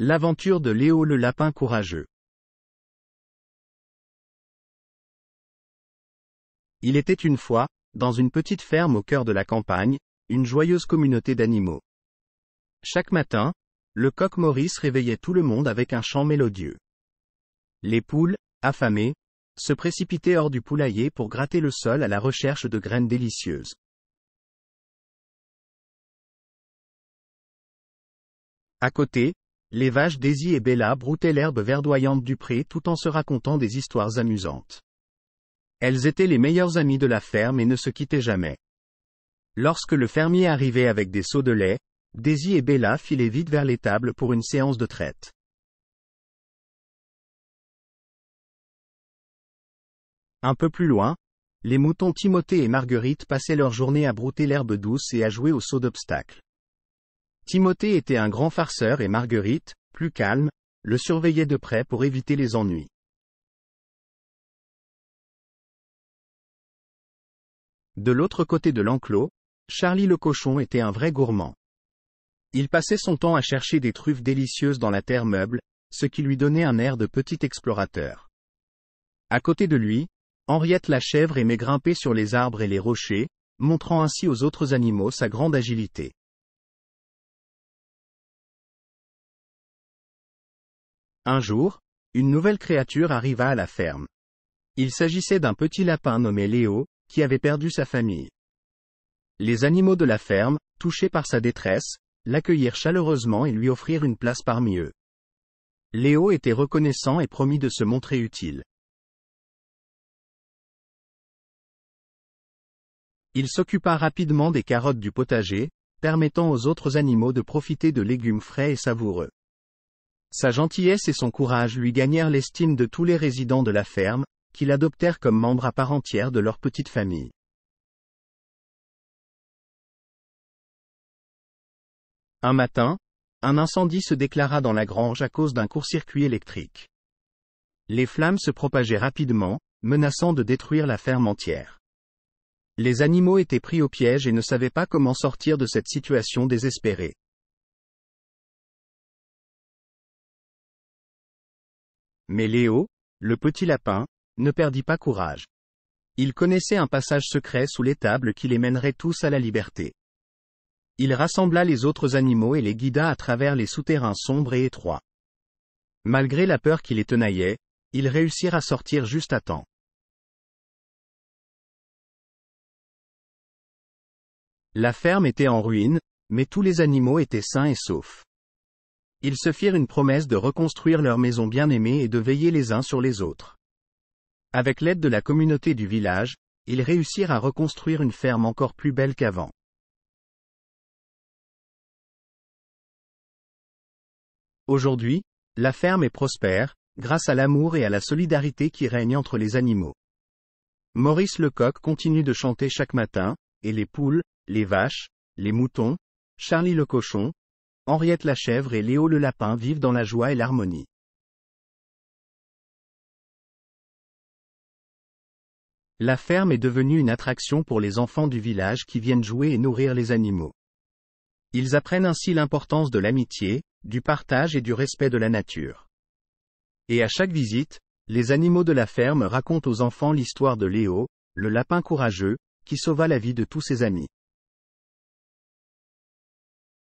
L'aventure de Léo le lapin courageux. Il était une fois, dans une petite ferme au cœur de la campagne, une joyeuse communauté d'animaux. Chaque matin, le coq Maurice réveillait tout le monde avec un chant mélodieux. Les poules, affamées, se précipitaient hors du poulailler pour gratter le sol à la recherche de graines délicieuses. À côté, les vaches Daisy et Bella broutaient l'herbe verdoyante du pré tout en se racontant des histoires amusantes. Elles étaient les meilleures amies de la ferme et ne se quittaient jamais. Lorsque le fermier arrivait avec des seaux de lait, Daisy et Bella filaient vite vers l'étable pour une séance de traite. Un peu plus loin, les moutons Timothée et Marguerite passaient leur journée à brouter l'herbe douce et à jouer au saut d'obstacles. Timothée était un grand farceur et Marguerite, plus calme, le surveillait de près pour éviter les ennuis. De l'autre côté de l'enclos, Charlie le cochon était un vrai gourmand. Il passait son temps à chercher des truffes délicieuses dans la terre meuble, ce qui lui donnait un air de petit explorateur. À côté de lui, Henriette la chèvre aimait grimper sur les arbres et les rochers, montrant ainsi aux autres animaux sa grande agilité. Un jour, une nouvelle créature arriva à la ferme. Il s'agissait d'un petit lapin nommé Léo, qui avait perdu sa famille. Les animaux de la ferme, touchés par sa détresse, l'accueillirent chaleureusement et lui offrirent une place parmi eux. Léo était reconnaissant et promit de se montrer utile. Il s'occupa rapidement des carottes du potager, permettant aux autres animaux de profiter de légumes frais et savoureux. Sa gentillesse et son courage lui gagnèrent l'estime de tous les résidents de la ferme, qui l'adoptèrent comme membre à part entière de leur petite famille. Un matin, un incendie se déclara dans la grange à cause d'un court-circuit électrique. Les flammes se propageaient rapidement, menaçant de détruire la ferme entière. Les animaux étaient pris au piège et ne savaient pas comment sortir de cette situation désespérée. Mais Léo, le petit lapin, ne perdit pas courage. Il connaissait un passage secret sous l'étable qui les mènerait tous à la liberté. Il rassembla les autres animaux et les guida à travers les souterrains sombres et étroits. Malgré la peur qui les tenaillait, ils réussirent à sortir juste à temps. La ferme était en ruine, mais tous les animaux étaient sains et saufs. Ils se firent une promesse de reconstruire leur maison bien-aimée et de veiller les uns sur les autres. Avec l'aide de la communauté du village, ils réussirent à reconstruire une ferme encore plus belle qu'avant. Aujourd'hui, la ferme est prospère, grâce à l'amour et à la solidarité qui règnent entre les animaux. Maurice le coq continue de chanter chaque matin, et les poules, les vaches, les moutons, Charlie le cochon, Henriette la chèvre et Léo le lapin vivent dans la joie et l'harmonie. La ferme est devenue une attraction pour les enfants du village qui viennent jouer et nourrir les animaux. Ils apprennent ainsi l'importance de l'amitié, du partage et du respect de la nature. Et à chaque visite, les animaux de la ferme racontent aux enfants l'histoire de Léo, le lapin courageux, qui sauva la vie de tous ses amis.